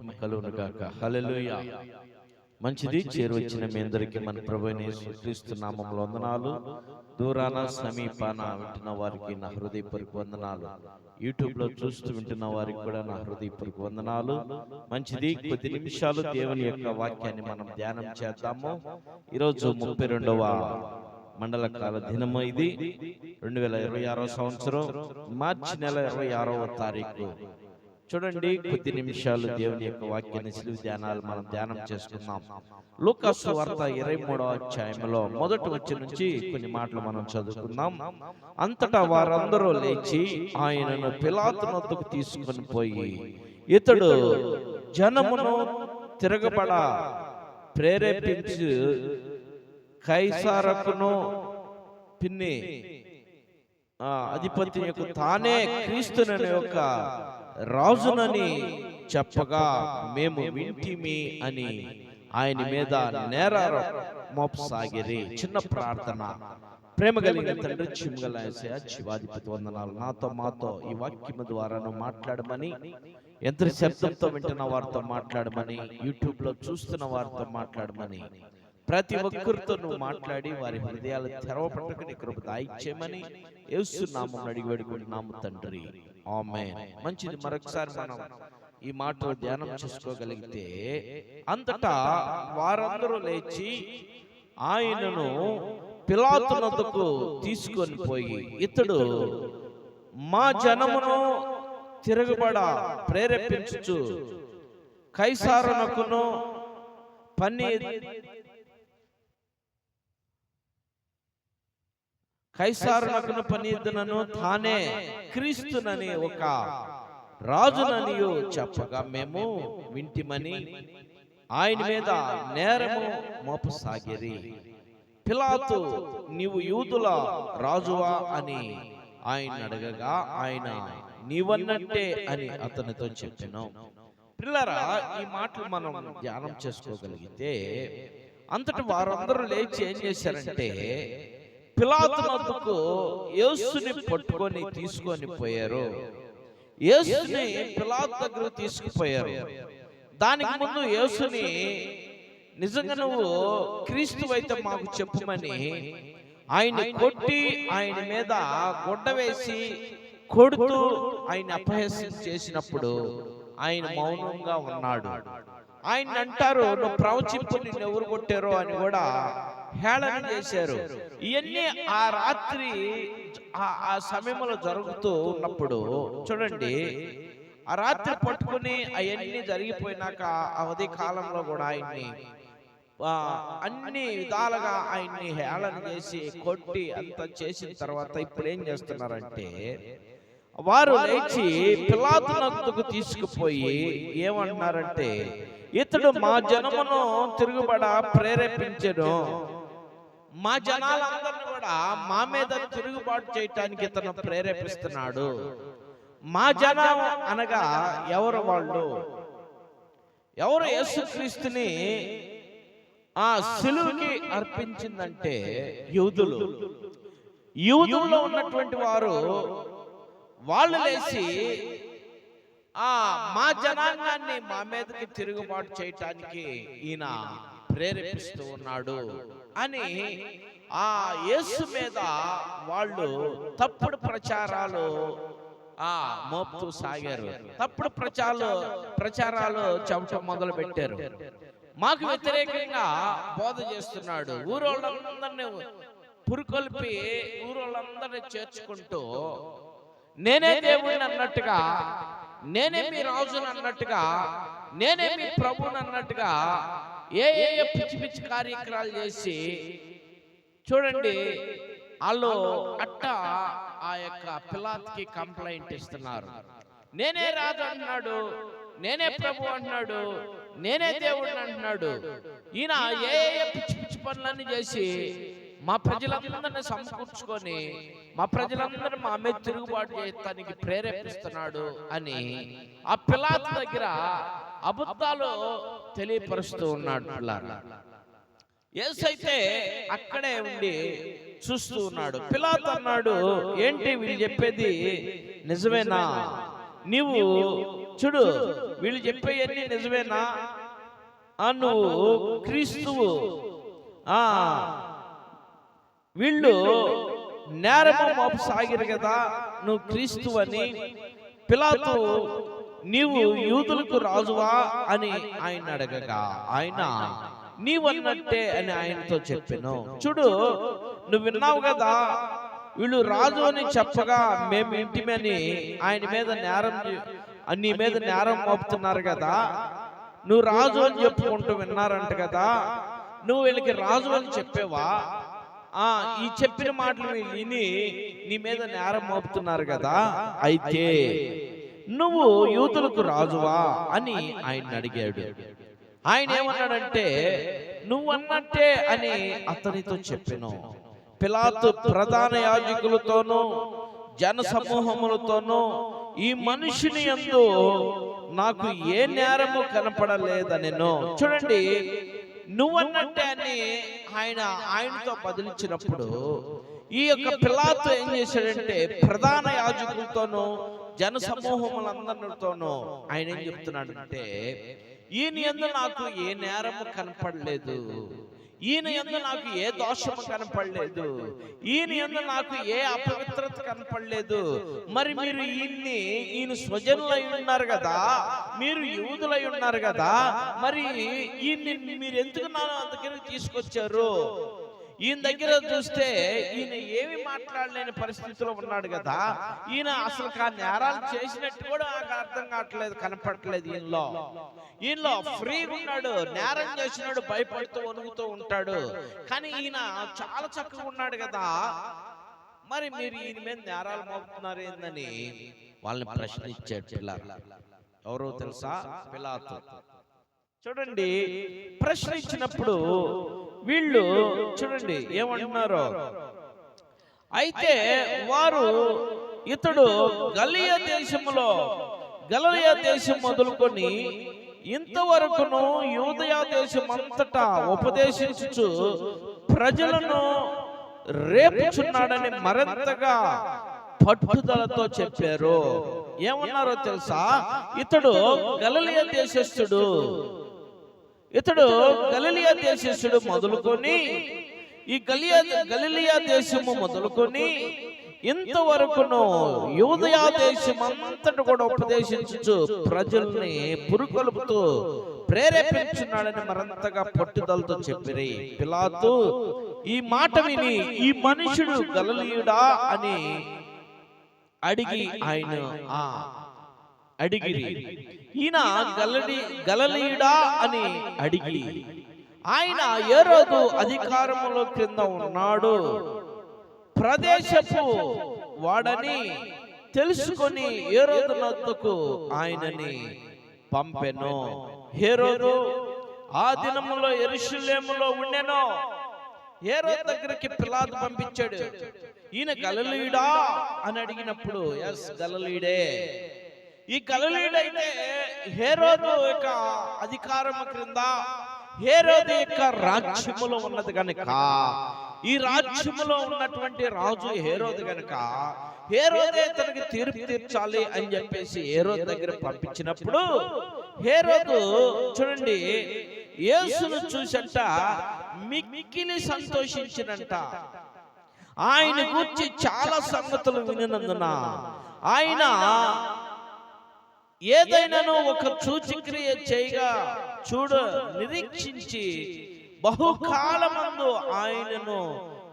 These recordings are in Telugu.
మహిమ కలుగును గాక. హల్లెలూయా. మంచిది, చేరువచ్చిన మీ అందరికీ మన ప్రభువైన యేసుక్రీస్తు నామములో వందనాలు. దూరాన సమీపాన వింటున్న వారికి నా హృదయపూర్వక వందనాలు. యూట్యూబ్ లో చూస్తూ వింటున్న వారికి కూడా నా హృదయపూర్వక వందనాలు. మంచిది, కొద్ది నిమిషాలు దేవుని యొక్క వాక్యాన్ని మనం ధ్యానం చేద్దాము. ఈరోజు 32వ మండల కాల దినము. ఇది 2026 సంవత్సరం మార్చి నెల 26వ తారీఖు. చూడండి, కొద్ది నిమిషాలు దేవుని యొక్క వాక్యాన్ని సిలువ ధ్యానాలు మనం ధ్యానం చేసుకుందాం. లూకా సువార్త 23వ అధ్యాయంలో మొదటి వచనం నుంచి కొన్ని మాటలు మనం చదువుకుందాం. అంతటా వారందరూ లేచి ఆయనను పిలాతు వద్దకు తీసుకొని పోయి, ఇతడు జనమును తిరగబడ ప్రేరేపించి కైసారకును పిన్ని అధిపతి యొక్క తానే క్రీస్తునని యొక్క రాజునని చెప్పగా మేము వింటిమి అని ఆయన మీద నేరారు మోపసాగిరి. చిన్న ప్రార్థన. ప్రేమ కలిగిన తండ్రి, చిమ్మగల యేసయ్య, జీవాధిపతి వందనాలు. నాతో మాతో ఈ వాక్యము ద్వారా మాట్లాడమని, ఎంత శబ్దంతో వింటున్న వారితో మాట్లాడమని, యూట్యూబ్ లో చూస్తున్న వారితో మాట్లాడమని, ప్రతి ఒక్కరితో నువ్వు మాట్లాడి వారి హృదయాలు తెరవపట్టకు నీ కృప దయచేయమని యేసు నామమున అడిగి వేడుకుంటున్నాము తండ్రి, ఆమేన్. మంచిది, మరొకసారి మనం ఈ మాటలు ధ్యానం చేసుకోగలిగితే, అంతటా వారందరూ లేచి ఆయనను పిలాతు వద్దకు తీసుకొని పోయి, ఇతడు మా జనమును తిరగబడ ప్రేరేపించుచు కైసారునకును పనిద్దునను తానే క్రీస్తునని ఒక రాజుననియు చెప్పగా మేము వింటిమని ఆయన మీద నేరము మోపసాగిరి. పిలాతు, నీవు యూదుల రాజువా అని ఆయన అడగగా ఆయన నీవన్నట్టే అని అతనితో చెప్పెను. పిల్లరా, ఈ మాటలు మనం ధ్యానం చేసుకోగలిగితే, అంతటి వారందరూ లేచి ఏం చేశారంటే పిలాతు వద్దకు యేసుని పట్టుకొని తీసుకొని పోయారు. యేసుని పిలాతు దగ్గరకు తీసుకుపోయారు. దానికి ముందు యేసుని, నిజంగా నువ్వు క్రీస్తువైతే మాకు చెప్పుమని ఆయన కొట్టి ఆయన మీద గుడ్డ వేసి కొడుతూ ఆయన అపహాస్యం చేసినప్పుడు ఆయన మౌనంగా ఉన్నాడు. ఆయన అంటారు, నువ్వు ప్రవచింపు, నిన్ను ఎవరు కొట్టారో అని కూడా హేళన చేశారు. ఇవన్నీ ఆ రాత్రి ఆ సమయంలో జరుగుతూ ఉన్నప్పుడు చూడండి, ఆ రాత్రి పట్టుకుని అవన్నీ జరిగిపోయినాక అవధి కాలంలో కూడా ఆయన్ని అన్ని విధాలుగా ఆయన్ని హేళన చేసి కొట్టి అంత చేసిన తర్వాత ఇప్పుడు ఏం చేస్తున్నారంటే, వారు లేచి పిలాతు వద్దకు తీసుకుపోయి ఏమంటున్నారంటే, ఇతడు మా జనమును తిరుగుబడ ప్రేరేపించెను, మా జనాలందరినీ కూడా మా మీద తిరుగుబాటు చేయటానికి ఇతను ప్రేరేపిస్తున్నాడు. మా జనం అనగా ఎవరు? వాళ్ళు ఎవరు? యేసుక్రీస్తుని ఆ సిలువకి అర్పించిందంటే యూదులు. యూదుల్లో ఉన్నటువంటి వారు వాళ్ళు లేచి మా జనాంగాన్ని మా మీదకి తిరుగుబాటు చేయటానికి ఈయన ప్రేరేపిస్తూ ఉన్నాడు అని ఆ యేసు మీద వాళ్ళు తప్పుడు ప్రచారాలు మోపుతూ సాగారు. తప్పుడు ప్రచారాలు చెప్పడం మొదలు పెట్టారు. మాకు వ్యతిరేకంగా బోధ చేస్తున్నాడు, ఊరోళ్ళందరినీ పురుకొల్పి ఊరోళ్ళందరినీ చేర్చుకుంటూ నేనే దేవుడిని అన్నట్టుగా, నేనే మీ రాజుని అన్నట్టుగా, నేనే మీ ప్రభుని అన్నట్టుగా ఏ పిచ్చి పిచ్చి కార్యక్రమాలు చేసి చూడండి, వాళ్ళు ఆ యొక్క పిలాతుకి కంప్లైంట్ ఇస్తున్నారు. నేనే రాజు అంటున్నాడు, నేనే ప్రభు అంటున్నాడు, నేనే దేవుడిని అంటున్నాడు. ఈయన ఏ పిచ్చి పిచ్చి పనులన్నీ చేసి మా ప్రజలందరినీ సమకూర్చుకొని మా ప్రజలందరూ మా మీద తిరుగుబాటు చేయడానికి ప్రేరేపిస్తున్నాడు అని ఆ పిలాతు దగ్గర అబద్ధాలు తెలియపరుస్తూ ఉన్నాడు. యేసైతే అక్కడే ఉండి చూస్తూ ఉన్నాడు. పిలాతు అన్నాడు, ఏంటి వీళ్ళు చెప్పేది నిజమేనా? నీవు చూడు వీళ్ళు చెప్పేయన్నీ నిజమేనా? నువ్వు క్రీస్తువు, వీళ్ళు నేరము మోపసాగిరు కదా, నువ్వు క్రీస్తు అని. పిలాతు నీవు యూదులకు రాజువా అని ఆయన అడగగా ఆయన నీవన్నట్టే అని ఆయనతో చెప్పాను. చూడు నువ్వు విన్నావు కదా, వీళ్ళు రాజు అని చెప్పగా మేము ఇంటిమని ఆయన మీద నీ మీద నేరం మోపుతున్నారు కదా, నువ్వు రాజు అని చెప్పుకుంటూ విన్నారంట కదా, నువ్వు వీళ్ళకి రాజు అని చెప్పేవా? ఈ చెప్పిన మాటలు విని నీ మీద నేరం మోపుతున్నారు కదా, అయితే నువ్వు యూదులకు రాజువా అని ఆయన అడిగాడు. ఆయన ఏమన్నాడంటే నువ్వన్నట్టే అని అతనితో చెప్పాను. పిలాతు ప్రధాన యాజకులతోనూ జన సమూహములతోనూ ఈ మనుషుని యందు నాకు ఏ నేరము కనపడలేదనెను. చూడండి, నువ్వన్నట్టే అని ఆయనతో బదిలించినప్పుడు ఈ యొక్క పిలాతు ఏం చేశాడంటే ప్రధాన యాజకులతోనూ జన సమూహములందరితోనూ ఆయన ఏం చెప్తున్నాడు అంటే, ఈయన యందు నాకు ఏ నేరము కనపడలేదు, ఈయన యందు నాకు ఏ దోషము కనపడలేదు, ఈయన యందు నాకు ఏ అపవిత్రత కనపడలేదు. మరి మీరు ఈయన స్వజనులై ఉన్నారు కదా, మీరు యూదులై ఉన్నారు కదా, మరి ఈయన్ని మీరు ఎందుకు నా దగ్గరికి తీసుకొచ్చారు? ఈయన దగ్గర చూస్తే ఈయన ఏమి మాట్లాడలేని పరిస్థితిలో ఉన్నాడు కదా, ఈయన అసలు నేరాలు చేసినట్టు కూడా నాకు అర్థం కావట్లేదు, కనపడట్లేదు. ఈయనలో ఫ్రీగా ఉన్నాడు, నేరం చేసినాడు భయపడుతూ వణుకుతూ ఉంటాడు, కానీ ఈయన చాలా చక్కగా ఉన్నాడు కదా, మరి మీరు ఈయన మీద నేరాలు మోపుతున్నారు ఏందని వాళ్ళని ప్రశ్నించాడు. ఎవరో తెలుసా? పిలాతు. చూడండి, ప్రశ్నించినప్పుడు వీళ్ళు చూడండి ఏమంటున్నారో, అయితే వారు ఇతడు గలిలయ దేశం మొదలుకొని ఇంతవరకును యూదయ దేశం అంతటా ఉపదేశించుచు ప్రజలను రేపుచున్నాడని మరింతగా పట్టుదలతో చెప్పారు. ఏమన్నారో తెలుసా? ఇతడు గలిలయ దేశస్థుడు మొదలుకొని ఈ గలిలయ దేశము మొదలుకొని ఇంతవరకును యూదయ దేశం అంతటా కూడా ఉపదేశించు ప్రజల్ని పురుకొలుపుతూ ప్రేరేపించున్నాడని మరింతగా పట్టుదలతో చెప్పిరి. పిలాతు ఈ మాట విని ఈ మనుషుడు గలిలయుడా అని అడిగి అడిగిరి. ఈయన గలిలయుడా అని అడిగి ఆయన హేరోదు అధికారములో క్రింద ఉన్నాడు, ప్రదేశపు వాడని తెలుసుకొని హేరోదు వద్దకు ఆయనని పంపెను. హేరోదు ఆ దినములో యెరూషలేములో ఉండెను. హేరోదు దగ్గరికి పిలాతు పంపించాడు. ఈయన గలిలయుడా అని అడిగినప్పుడు ఎస్ గలిలయుడే. ఈ గలిలయుడైతే హేరోదు యొక్క అధికారము క్రింద హేరోదు యొక్క రాజ్యములో ఉన్నది కనుక, ఈ రాజ్యములో ఉన్నటువంటి రాజు హేరోదు కనుక హేరోదే తనకి తీర్పు తీర్చాలి అని చెప్పేసి హేరోదు దగ్గర పంపించినప్పుడు హేరోదు చూడండి యేసును చూసంట మిక్కిలి సంతోషించినంట. ఆయన గురించి చాలా సంగతులు వినినందున ఆయన ఏదైనాను ఒక సూచక్రియ చేయగా నిరీక్షించి బహుకాలమందు ఆయనను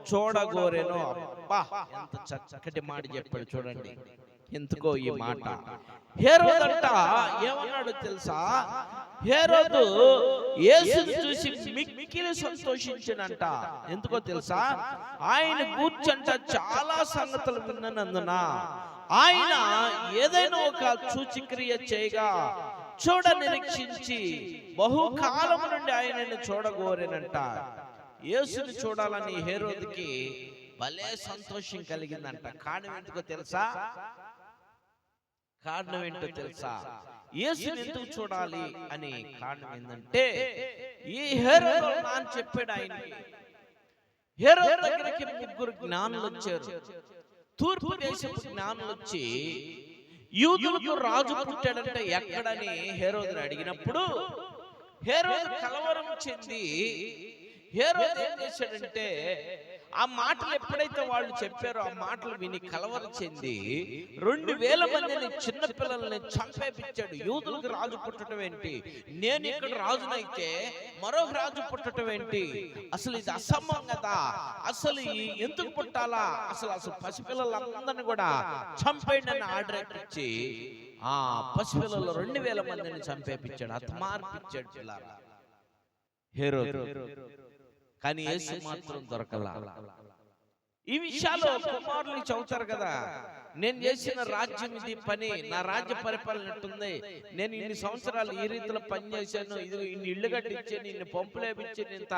చూడగోరెను. అబ్బా, ఎంత చక్కటి మాట చెప్పాడు చూడండి. ఎందుకో ఈ మాట హేరోదు అంట ఏమన్నాడు తెలుసా? హేరోదు యేసును చూసి మిక్కిలి సంతోషించినంట. ఎందుకో తెలుసా? ఆయన కూర్చంట చాలా సంగతులు విన్నందున ఆయన ఏదైనా ఒక సూచక్రియ చేయగా నిరీక్షించి బహుకాలము నుండి ఆయనను చూడగోరేనంట. యేసుని చూడాలని హేరోదుకి భలే సంతోషం కలిగిందంట. కారణం ఏంటో తెలుసా? యేసుని ఎందుకు చూడాలి అని కారణం ఏంటంటే, ఈ హేరోదు నాన్న చెప్పాడు ఆయనకి. హేరోదు దగ్గరికి ముగ్గురు జ్ఞానులు వచ్చారు. తూర్పు దేశపు జ్ఞానులు వచ్చి యూదులకు రాజు పుట్టాడంటే ఎక్కడని హేరోదుని అడిగినప్పుడు హేరోదు కలవరం చెంది హేరోదు ఏం చేశాడంటే ఆ మాటలు ఎప్పుడైతే వాళ్ళు చెప్పారో ఆ మాటలు విని కలవరం చెంది 2000 మందిని చిన్నపిల్లల్ని చంపేపించాడు. యూదులకు రాజు పుట్టడం ఏంటి, నేను ఇక్కడ రాజునైతే మరొక రాజు పుట్టడం ఏంటి, అసలు ఇది అసంభవం కదా, అసలు ఎందుకు పుట్టాలా, అసలు పసిపిల్లలందరినీ కూడా చంపేయండి అని ఆర్డర్ ఇచ్చి ఆ పసిపిల్లలు 2000 మందిని చంపేపించాడు, హతమార్పించాడు పిల్లలు హేరోదు. కానీ యేసు మాత్రం దొరకలా. ఈ విషయాలు కుమారులు చదువుతారు కదా, నేను చేసిన రాజ్యం ఇది పని, నా రాజ్య పరిపాలన ఎట్టుంది, నేను ఇన్ని సంవత్సరాలు ఈ రీతిలో పని చేశాను, ఇది ఇన్ని ఇళ్ళు కట్టించాను, ఇన్ని పంపులు వేయించాను, ఇంత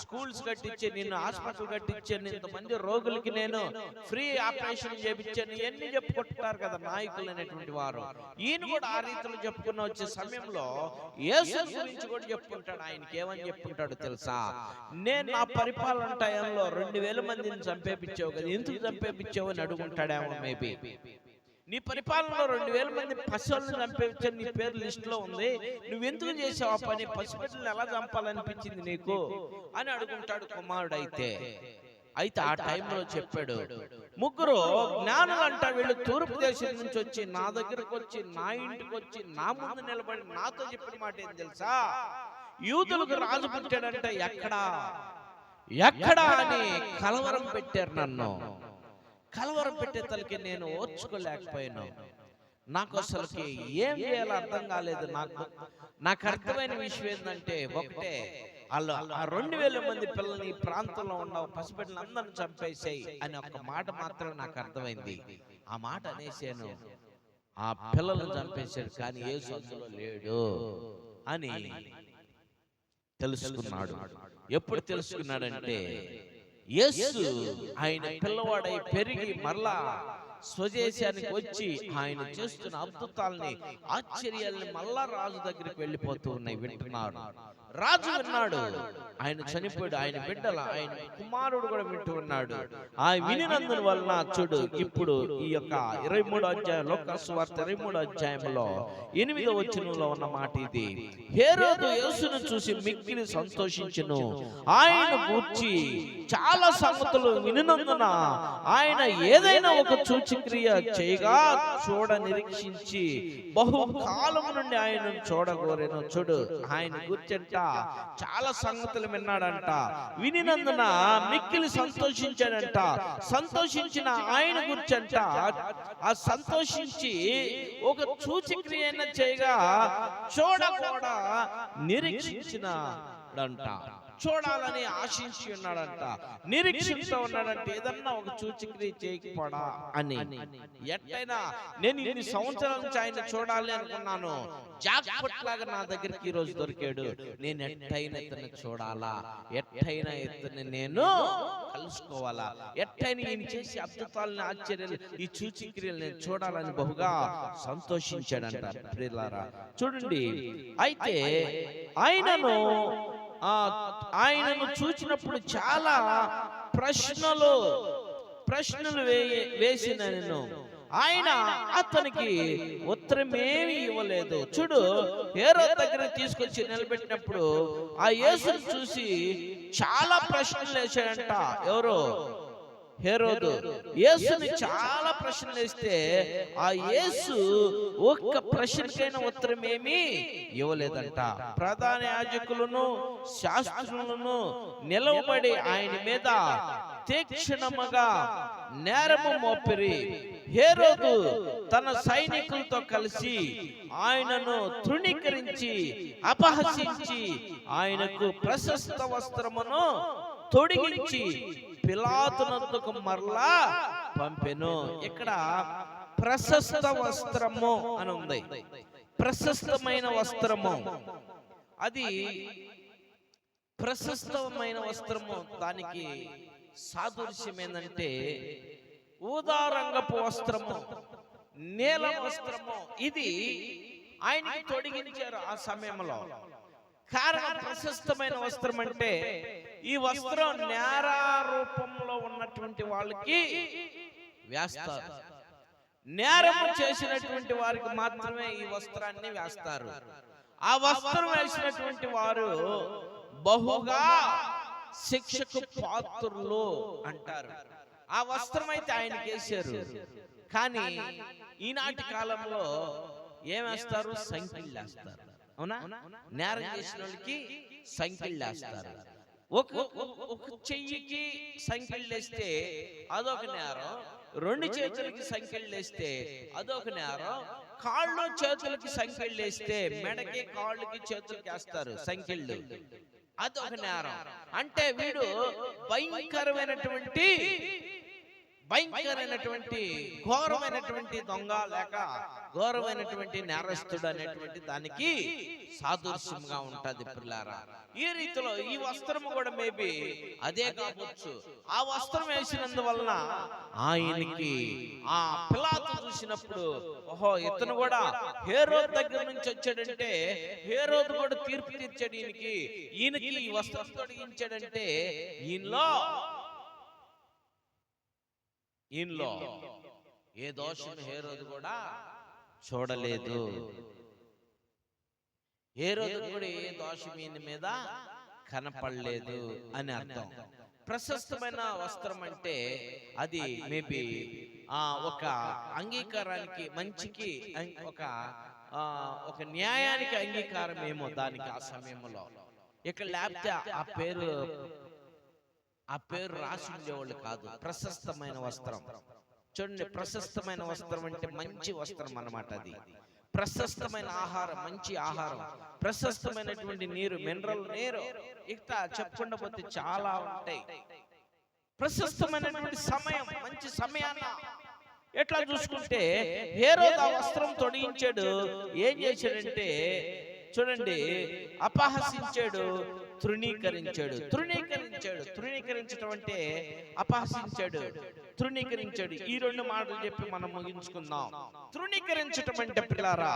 స్కూల్స్ కట్టించాను, నిన్ను హాస్పిటల్ కట్టించాను, ఇంతమంది రోగులకి నేను ఫ్రీ ఆపరేషన్ చేయించాను, ఇవన్నీ చెప్పుకుంటారు కదా నాయకులు అనేటువంటి వారు. ఈయన కూడా ఆ రీతిలో చెప్పుకున్న వచ్చే సమయంలో యేసు గురించి కూడా చెప్పుకుంటాడు. ఆయనకి ఏమని చెప్పుకుంటాడు తెలుసా, నేను నా పరిపాలన టైంలో 2000 మందిని చంపేపించావు కదా, ఎందుకు చంపేపించావు అని అడుగుంటాడేమో. మేబీ నీ పరిపాలనలో 2000 మంది పశువులను చంపేపించాను, నీ పేరు లిస్ట్ లో ఉంది, నువ్వెందుకు చేసావు ఆ పని, పసిబిడ్డలను ఎలా చంపాలనిపించింది నీకు అని అడుగుంటాడు కుమారుడు. అయితే ఆ టైంలో చెప్పాడు, 3 జ్ఞానులు అంట, వీళ్ళు తూర్పు దేశం నుంచి వచ్చి నా దగ్గరకు వచ్చి నా ఇంటికి వచ్చి నా ముందు నిలబడి నాతో చెప్పిన మాట ఏం తెలుసా, యూదులకు రాజు పుట్టాడంటే ఎక్కడా ఎక్కడా అని కలవరం పెట్టారు. నన్ను కలవరం పెట్టే తలకి నేను ఓర్చుకోలేకపోయాను. నాకు అసలుకి ఏం చేయాలో అర్థం కాలేదు. నాకు అర్థమైన విషయం ఏంటంటే ఒకటే, వాళ్ళు ఆ 2000 మంది పిల్లల్ని ఈ ప్రాంతంలో ఉన్న పసిబిడ్డలు అందరిని చంపేసాయి అని ఒక మాట మాత్రమే నాకు అర్థమైంది. ఆ మాట అనేసాను, ఆ పిల్లలను చంపేశాడు కానీ యేసు అందులో లేడు అని తెలుసుకున్నాడు. ఎప్పుడు తెలుసుకున్నాడంటే యేసు ఆయన పిల్లవాడై పెరిగి మరలా స్వదేశానికి వచ్చి ఆయన చేస్తున్న అద్భుతాలని ఆశ్చర్యాలని మళ్ళా రాజు దగ్గరికి వెళ్ళిపోతూ ఉన్నాయి. వింటున్నాడు, రాజు విన్నాడు, ఆయన చనిపోయాడు, ఆయన బిడ్డల ఆయన కుమారుడు కూడా వింటూ ఉన్నాడు. ఆ వినినందున వలన చూడు, ఇప్పుడు ఈ యొక్క 23వ అధ్యాయం లోకాసు సువార్త 23వ అధ్యాయంలో 8వ వచనంలో ఉన్న మాట ఇది, హేరోదు యేసును చూసి మిక్కిలి సంతోషించును, ఆయన గూర్చి చాలా సంగతులు వినినందున ఆయన ఏదైనా ఒక సూచక్రియ చేయగా చూడ నిరీక్షించి బహుకాలం నుండి ఆయన చూడగోరెను. చూడు, ఆయన గుర్చంట చాలా సంగతులు విన్నాడంట, వినినందున మిక్కిలి సంతోషించాడంట. సంతోషించిన ఆయన గుర్చంట ఆ సంతోషించి ఒక సూచక్రియ చేయగా చూడకూడా నిరీక్షించినాడంట, చూడాలని ఆశించి ఉన్నాడంట, నిరీక్షిస్తూ ఉన్నాడంట, ఏదన్నా ఒక సూచక్రియ చేయకపోడా అని. ఎట్టయినా నేను ఇన్ని సంవత్సరాల నుంచి ఆయన చూడాలి అనుకున్నాను, జాక్పాట్ లాగా నా దగ్గరికి ఈ రోజు దొరికాడు, నేను ఎట్టయినా ఇతన్ని చూడాలా, ఎట్టయినా ఇతన్ని నేను కలుసుకోవాలా, ఎట్టయినా ఈయన చేసి అద్భుతాలని ఆశ్చర్యాలు ఈ సూచక్రియలు నేను చూడాలని బహుగా సంతోషించాడంట. ప్రియులారా చూడండి, అయితే ఆయనను చూచినప్పుడు చాలా ప్రశ్నలు వేసిన నేను, ఆయన అతనికి ఉత్తరమేమి ఇవ్వలేదు. చూడు, హేరోదు దగ్గర తీసుకొచ్చి నిలబెట్టినప్పుడు ఆ యేసును చూసి చాలా ప్రశ్నలు వేశాడంట. ఎవరు? హేరోదు. యేసుని చాలా ప్రశ్నలు వేస్తే ఆ యేసు ఒక్క ప్రశ్నకైనా ఉత్తరం ఏమీ ఇవ్వలేదంట. ప్రధాన యాజకులను శాస్త్రులను నిలవబడి ఆయన మీద తీక్షణముగా నేరము మోపిరి. హేరోదు తన సైనికులతో కలిసి ఆయనను తృణీకరించి అపహసించి ఆయనకు ప్రశస్త వస్త్రమును తొడిగించి పిలాతునందుకు మరలా పంపెను. ఇక్కడ ప్రశస్త వస్త్రము అని ఉంది, ప్రశస్తమైన వస్త్రము. అది ప్రశస్తమైన వస్త్రము, దానికి సాదృశ్యం ఏంటంటే ఊదారంగపు వస్త్రము, నీలం వస్త్రము. ఇది ఆయనకి తొడిగించారు ఆ సమయంలో. కారణం ప్రశస్తమైన వస్త్రం అంటే ఈ వస్త్రం నేర రూపంలో ఉన్నటువంటి వాళ్ళకి వేస్తారు. నేరము చేసినటువంటి వారికి మాత్రమే ఈ వస్త్రాన్ని వేస్తారు. ఆ వస్త్రం వేసినటువంటి వారు బహుగా శిక్షకు పాత్రులు అంటారు. ఆ వస్త్రం అయితే ఆయనకి వేశారు. కానీ ఈనాటి కాలంలో ఏమేస్తారు? సంఖ్యలు వేస్తారు. అవునా? నేరం చేసిన వాళ్ళకి సంఖ్యలు వేస్తారు. ఒక చెయ్యికి సంఖ్యలు వేస్తే అదొక నేరం, రెండు చేతులకి సంఖ్యలు వేస్తే అదొక నేరం, కాళ్ళు చేతులకి సంఖ్యలు వేస్తే మెడకి కాళ్ళకి చేతులకి వేస్తారు సంఖ్యలు, అదొక నేరం. అంటే వీడు భయంకరమైనటువంటి ఘోరమైనటువంటి దొంగ లేక ఘోరమైనటువంటి నేరస్తుడు అనేటువంటి దానికి సాదృశ్యంగా ఉంటది పిల్లారా. ఈ రీతిలో ఈ వస్త్రము కూడా మేబీ అదే కావచ్చు. ఆ వస్త్రం వేసినందువలన ఆయనకి ఆ పిలాతు చూసినప్పుడు, ఓహో ఇతను కూడా హేరోదు దగ్గర నుంచి వచ్చాడంటే హేరోదు కూడా తీర్పు తీర్చాడు ఈయనకి ఈ వస్త్రం తొడిగించాడంటే ఈయనలో ఏ దోషం హేరోదు కూడా చూడలేదు. హేరోదు కూడా ఏ దోషం ఈయన మీద కనపడలేదు అని అర్థం. ప్రశస్తమైన వస్త్రం అంటే అది మేబీ ఒక అంగీకారానికి, మంచికి, ఒక న్యాయానికి అంగీకారం ఏమో దానికి ఆ సమయంలో. ఇక లేకపోతే ఆ పేరు రాసి ఉండేవాళ్ళు కాదు. ప్రశస్తమైన వస్త్రం చూడండి. ప్రశస్తమైన వస్త్రం అంటే మంచి వస్త్రం అన్నమాట. అది ప్రశస్తమైన ఆహారం, మంచి ఆహారం, ప్రశస్తమైనటువంటి నీరు, మినరల్ నీరు, ఇట్లా చెప్పుకుండా పోతే చాలా ఉంటాయి. ప్రశస్తమైనటువంటి సమయం, మంచి సమయాన్ని ఎట్లా చూసుకుంటే హేరోదు ఆ వస్త్రం తొడిగించాడు. ఏం చేశాడంటే చూడండి, అపహసించాడు, తృణీకరించాడు. తృణీకరించడం అంటే అపహసించాడు, తృణీకరించాడు. ఈ రెండు మాటలు చెప్పి మనం ముగించుకుందాం. తృణీకరించటం అంటే పిల్లారా,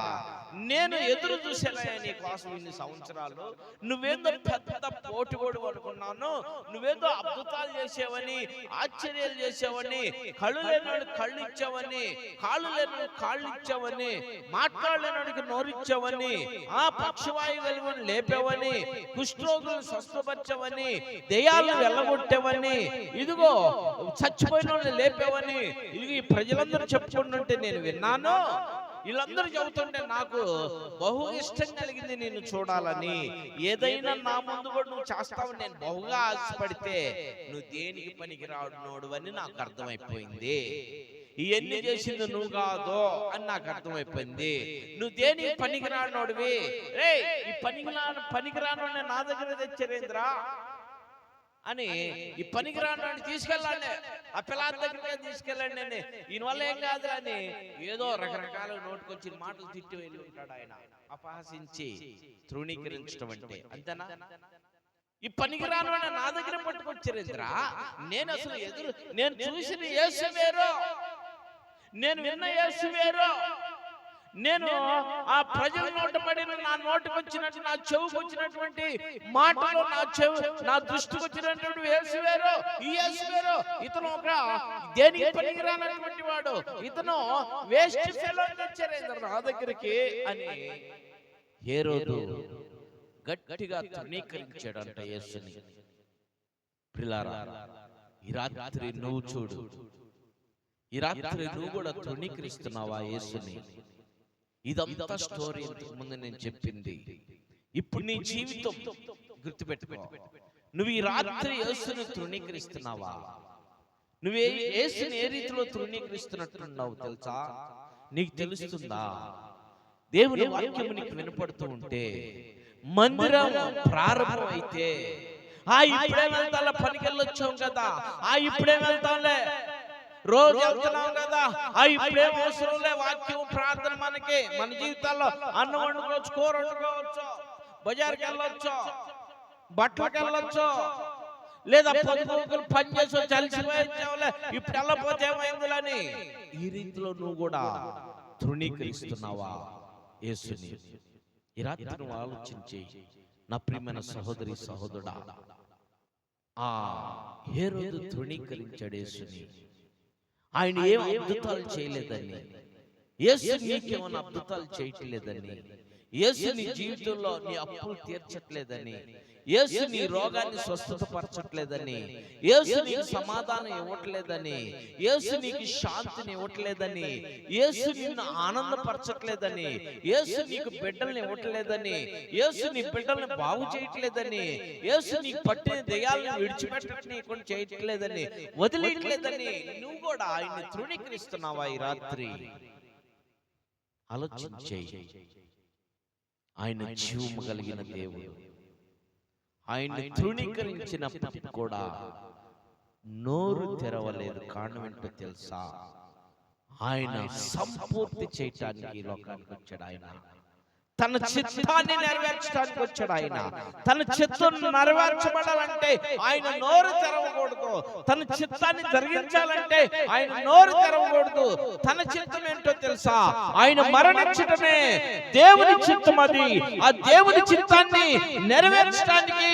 నేను ఎదురు చూసేలా నీ కోసం ఇన్ని సంవత్సరాలు, నువ్వేదో పెద్ద పోటుగోడు అనుకున్నాను, నువ్వేదో అద్భుతాలు చేసేవని, ఆశ్చర్యాలు చేసేవని, కళ్ళు లేనివాడికి కళ్ళు ఇచ్చావని, కాళ్ళు లేని కాళ్ళు ఇచ్చావని, మాట్లాడలేనివాడికి నోరిచ్చావని, పక్షవాయు కలిగిన లేపావని, కుష్ఠరోగులను స్వస్థపరచవని, దెయ్యాలను వెళ్ళగొట్టావని, ఇదిగో చచ్చిపోయిన వాళ్ళని లేపావని, ఇది ప్రజలందరూ చెప్పుకుంటుంటే నేను విన్నాను. వీళ్ళందరూ చెబుతుంటే నాకు బహు ఇష్టం కలిగింది నిన్ను చూడాలని. ఏదైనా నా ముందు కూడా నువ్వు చేస్తావని నేను బహుగా ఆశపడితే నువ్వు దేనికి పనికి రావడనోడు అని నాకు అర్థమైపోయింది. ఇవన్నీ చేసింది నువ్వు కాదు అని నాకు అర్థమైపోయింది. నువ్వు దేనికి పనికిరానోడివి. రే, ఈ పనికిరానోడిని నా దగ్గర తెచ్చారేంద్రా అని, ఈ పనికిరానోడిని తీసుకెళ్ళండి, ఆ పిల్లాడి దగ్గరికి తీసుకెళ్ళండి అని, ఈయన వల్ల ఏం కాదు అని ఏదో రకరకాల నోటుకొచ్చిన మాటలు తిట్టి వెళ్ళి ఉంటాడు ఆయన. అపహసించి తృణీకరించడం అంటే అంతేనా? ఈ పనికిరానోడిని నా దగ్గర పట్టుకొచ్చారేంద్రా. నేను అసలు నేను చూసిన యేసు వేరు, నేను విన్న యేసు వేరు, నేను ఆ ప్రజల నోట పడిన, నా నోటికి వచ్చినట్టు, నా చెవుకు వచ్చినటువంటి మాటలు, నా దృష్టికి వచ్చినటువంటి యేసు వేరు, ఈ యేసు వేరు. ఇతను ఒక దేనికి పనికిరానటువంటి వాడు, ఇతను వేస్ట్ ఫెలో తెచ్చారు నా దగ్గరికి అని హేరోదు గట్టిగా తృణీకరించాడంట యేసుని. ప్రియులారా, ఈ రాత్రి నువ్వు చూడు, ఈ రాత్రి నువ్వు కూడా తృణీకరిస్తున్నావా యేసుని? ఇదంతా స్టోరీ ముందు నేను చెప్పింది. ఇప్పుడు నీ జీవితం గుర్తుపెట్టుకో. నువ్వు ఈ రాత్రి యేసుని తృణీకరిస్తున్నావా? నువ్వు యేసుని ఏ రీతిలో తృణీకరిస్తున్నట్టున్నావు తెలుసా? నీకు తెలుస్తుందా? దేవుని వాక్యము నీకు వినపడుతూ ఉంటే, మందిరం ప్రారంభం అయితే ఇప్పుడే వెళ్తా, పనికి వెళ్ళొచ్చాం కదా, ఇప్పుడే వెళ్తాంలే, రోజు వెళ్తున్నాం కదా, ఇప్పుడేం అవసరంలే, వాక్యం ప్రార్థన మనకి, మన జీవితాల్లో అన్నం వండుకోవచ్చు, కూర వండుకోవచ్చు, బజార్కి వెళ్ళొచ్చు, బట్టలకు వెళ్ళొచ్చు, లేదా పొద్దులు పని చేసి చలిసిపోయించావులే, ఇప్పుడు వెళ్ళపోతే ఏమైందిలని ఈ రీతిలో నువ్వు కూడా తృణీకరిస్తున్నావా యేసుని? ఈ రాత్రి నువ్వు ఆలోచించి, నా ప్రియమైన సహోదరి సహోదరుడా, హేరోదు తృణీకరించాడు యేసుని. ఆయన ఏం అద్భుతాలు చేయలేదని, యేసు నీకేమైనా అద్భుతాలు చేయట్లేదని, యేసు నీ జీవితంలో నీ అప్పులు తీర్చట్లేదని, యేసు నీ రోగాన్ని స్వస్థత పరచట్లేదని, యేసు నీకు సమాధానం ఇవ్వట్లేదని, యేసు నీకు శాంతిని ఇవ్వట్లేదని, యేసు నిన్ను ఆనందపరచట్లేదని, యేసు నీకు బిడ్డల్ని ఇవ్వట్లేదని, యేసు నీ బిడ్డల్ని బాగు చేయట్లేదని, యేసు నీకు పట్టిన దెయ్యాలను విడిచిపెట్టనీయకుండా చేయట్లేదని, వదిలేయట్లేదని నువ్వు కూడా ఆయన్ని తృణీకరిస్తున్నావా? ఈ రాత్రి ఆలోచించేయి. ఆయన జీవము కలిగిన దేవుడు. ఆయన్ని తృణీకరించినప్పటికీ కూడా నోరు తెరవలేదు. కారణం ఏంటో తెలుసా? ఆయన సంపూర్తి చేయటానికి ఈ లోకానికి వచ్చాడు. ఆయన తన చిత్తాన్ని నెరవేర్చడానికి వచ్చాడు. ఆయన తన చిత్తం నెరవేర్చబడాలంటే ఆయన నోరు తెరవకూడదు. తన చిత్తాన్ని జరిగించాలంటే ఆయన నోరు తెరవకూడదు. తన చిత్తం ఏంటో తెలుసా? ఆయన మరణించడమే దేవుని చిత్తం. అది ఆ దేవుని చిత్తాన్ని నెరవేర్చడానికి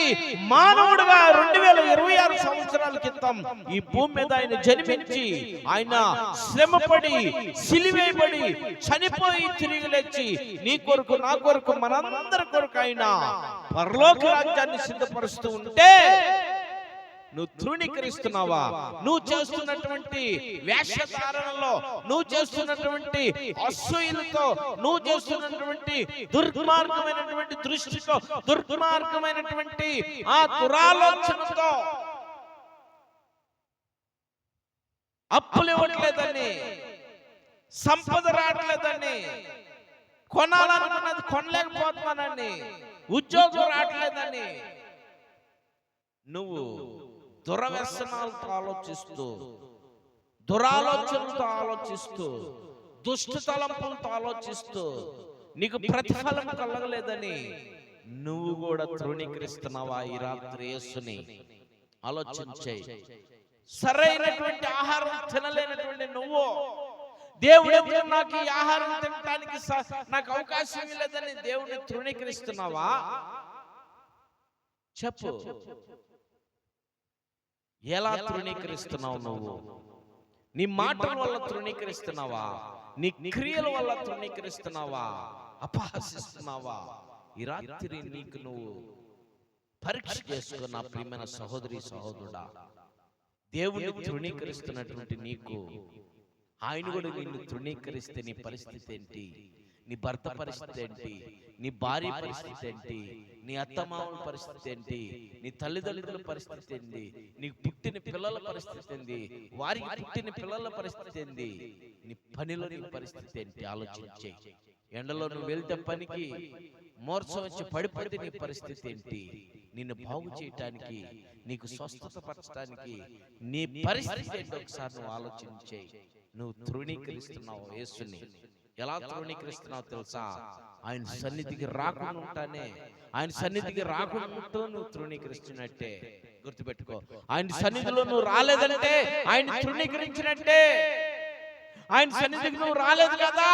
మానవుడుగా 2026 సంవత్సరాల క్రితం ఈ భూమి మీద ఆయన జన్మించి, ఆయన శ్రమపడి, సిలువేయబడి, చనిపోయి, తిరిగి లేచి నీ కొరకు, నా కొరకు, మనందరి కొరకు ఆయన పరలోక రాజ్యాన్ని సిద్ధపరుస్తూ ఉంటే నువ్వు తృణీకరిస్తున్నావా? నువ్వు చేస్తున్నటువంటి వేషధారణలో, నువ్వు చేస్తున్నటువంటి అసూయలతో, నువ్వు చేస్తున్నటువంటి దుర్మార్గమైనటువంటి దృష్టితో, దుర్మార్గమైనటువంటి ఆ దురాలోచనతో, అప్పులు ఇవ్వట్లేదని, సంపద రావట్లేదని, కొనాలనుకున్నది కొనలేకపోతున్నానని, ఉద్యోగం రావట్లేదని నువ్వు దురవ్యసనాలతో ఆలోచిస్తూ, దురాలోచనలతో ఆలోచిస్తూ, దుష్ట తలంపులతో ఆలోచిస్తూ నీకు ప్రతిఫలం కలగలేదని నువ్వు కూడా తృణీకరిస్తున్నావా? ఈ రాత్రి యేసుని ఆలోచించే. సరైనటువంటి ఆహారం తినలేనటువంటి నువ్వు, దేవుడు నాకు ఈ ఆహారం తినడానికి నాకు అవకాశం లేదని దేవుడిని తృణీకరిస్తున్నావా? చెప్పు, ఎలా తృణీకరిస్తున్నావు నువ్వు? నీ మాటల వల్ల తృణీకరిస్తున్నావా? నీ క్రియల వల్ల తృణీకరిస్తున్నావా? అపహసిస్తున్నావా? ఈ రాత్రి నీకు నువ్వు పరీక్ష చేసుకున్న ప్రియమైన సహోదరి, సహోదరుడా. దేవుడిని తృణీకరిస్తున్నటువంటి నీకు ఆయన కూడా నిన్ను తృణీకరిస్తే నీ పరిస్థితి ఏంటి? నీ భర్త పరిస్థితి ఏంటి? నీ భార్య పరిస్థితి ఏంటి? నీ అత్తమామల పరిస్థితి ఏంటి? నీ తల్లిదండ్రుల పరిస్థితి ఏంటి? నీకు పుట్టిన పిల్లల పరిస్థితి ఏంటి? వారికి పుట్టిన పిల్లల పరిస్థితి ఏంటి? నీ పనిలో నీ పరిస్థితి ఏంటి? ఆలోచించే. ఎండలో నువ్వు వెళ్తే పనికి మోర్చం వచ్చి పడిపోతే నీ పరిస్థితి ఏంటి? నిన్ను బాగు చేయటానికి, నీకు స్వస్థత పరచడానికి నీ పరిస్థితి ఏంటి? ఒకసారి నువ్వు ఆలోచించే. నువ్వు తృణీకరిస్తున్నావు యేసుని. ఎలా తృణీకరిస్తున్నావు తెలుసా? ఆయన సన్నిధికి రాకుండా ఉంటానే, ఆయన సన్నిధికి రాకుండా ఉంటూ నువ్వు తృణీకరిస్తున్నట్టే. గుర్తుపెట్టుకో, ఆయన సన్నిధిలో నువ్వు రాలేదంటే ఆయన తృణీకరించినట్టే. ఆయన సన్నిధికి నువ్వు రాలేదు కదా,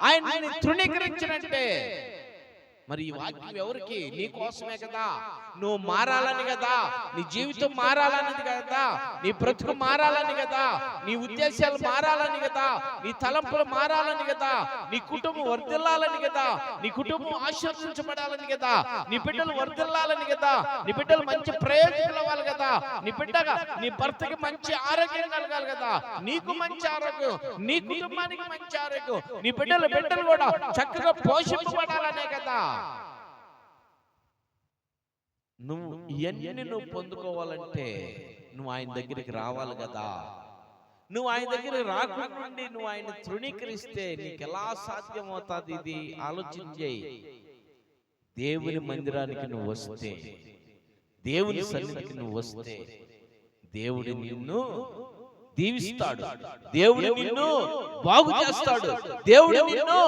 ఆయన తృణీకరించినట్టే. మరి ఈ వాక్యం ఎవరికి? నీ కోసమే కదా. నువ్వు మారాలని కదా, నీ జీవితం మారాలన్నది కదా, నీ బ్రతుకు మారాలని కదా, నీ ఉద్దేశాలు మారాలని కదా, నీ తలంపులు మారాలని కదా, నీ కుటుంబం వర్ధిల్లాలని కదా, నీ కుటుంబం ఆశీర్వదించబడాలని కదా, నీ బిడ్డలు వర్ధిల్లాలని కదా, నీ బిడ్డలు మంచి ప్రయోజనాలు అవ్వాలి కదా, నీ బిడ్డగా నీ భర్తకి మంచి ఆరోగ్యం కలగాలి కదా, నీకు మంచి ఆరోగ్యం, నీ కుటుంబానికి మంచి ఆరోగ్యం, నీ బిడ్డలు కూడా చక్కగా పోషించబడాలనే కదా. నువ్వు ఇవన్నీ నువ్వు పొందుకోవాలంటే నువ్వు ఆయన దగ్గరికి రావాలి కదా. నువ్వు ఆయన దగ్గరికి రాకుండా నువ్వు ఆయన తృణీకరిస్తే నీకు ఎలా సాధ్యమవుతుంది? ఇది ఆలోచించే. దేవుని మందిరానికి నువ్వు వస్తే, దేవుని సన్నిధికి నువ్వు వస్తే దేవుడు నిన్ను దీవిస్తాడు, దేవుడు నిన్ను బాగు చేస్తాడు, దేవుడు నిన్ను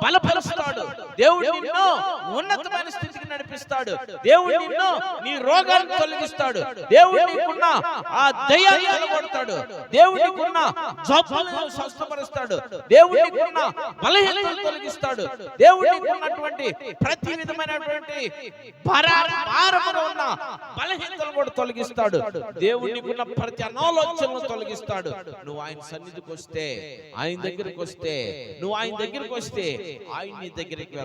బలపరుస్తాడు, దేవుడు నిన్ను ఉన్నతమైన స్థితికి నడిపిస్తాడు, దేవుడు నిన్ను నీ రోగాలను తొలగిస్తాడు, దేవుడు నీకున్న ఆ దయ్యాన్ని వెళ్ళగొడతాడు, దేవుడు నీకున్న జబ్బులను స్వస్థపరుస్తాడు, దేవుడు నీకున్న బలహీనతలను తొలగిస్తాడు, దేవుడు నీకున్నటువంటి ప్రతి విధమైనటువంటి భారములో ఉన్న బలహీనతలను కూడా తొలగిస్తాడు, దేవుడు నీకున్న ప్రతి అనాలోచనలను తొలగిస్తాడు. వస్తాడు. నువ్వు ఆయన సన్నిధికి వస్తే, ఆయన దగ్గరికి వస్తే, నువ్వు ఆయన దగ్గరికి వస్తే ఆయన నీ దగ్గరికి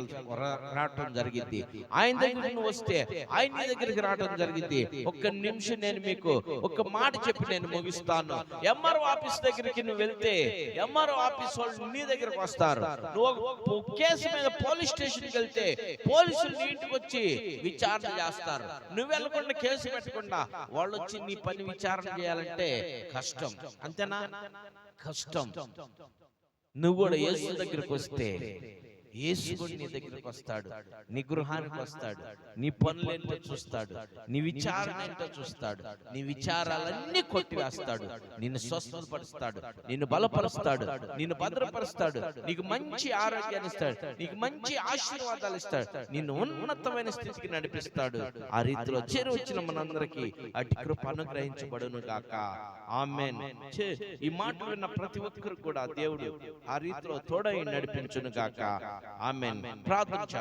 రావటం జరిగింది. ఆయన దగ్గరికి నువ్వు వస్తే ఆయన నీ దగ్గరికి రావటం జరిగింది. ఒక్క నిమిషం నేను మీకు ఒక మాట చెప్పి నేను ముగిస్తాను. ఎంఆర్ఓ ఆఫీస్ దగ్గరికి నువ్వు వెళ్తే ఎంఆర్ఓ ఆఫీస్ వాళ్ళు నీ దగ్గరకు వస్తారు. నువ్వు కేసు మీద పోలీస్ స్టేషన్కి వెళ్తే పోలీసులు నీ ఇంటికి వచ్చి విచారణ చేస్తారు. నువ్వు వెళ్ళకుండా కేసు పెట్టకుండా వాళ్ళు వచ్చి నీ పని విచారణ చేయాలంటే కష్టం. అంతేనా? కష్టం. నువ్వు కూడా యేసు దగ్గరికి వస్తే యేసు కూడా నీ దగ్గరికి వస్తాడు, నీ గృహానికి వస్తాడు, నీ పనులేంటో చూస్తాడు, నీ విచారణ ఏంటో చూస్తాడు, నీ విచారాలన్నీ కొట్టివేస్తాడు, నిన్ను స్వస్థపరుస్తాడు, నిన్ను బలపరుస్తాడు, నిన్ను భద్రపరుస్తాడు, నీకు మంచి ఆరోగ్యాన్ని ఇస్తాడు, నీకు మంచి ఆశీర్వాదాలు ఇస్తాడు, నిన్ను ఉన్నతమైన స్థితికి నడిపిస్తాడు. ఆ రీతిలో చేరువచ్చిన మనందరికీ అటు కృప అనుగ్రహించబడును గాక. ఆమేన్. ఈ మాట విన్న ప్రతి ఒక్కరు కూడా దేవుడు ఆ రీతిలో తోడై నడిపించును గాక. ఆమేన్. ప్రార్థన.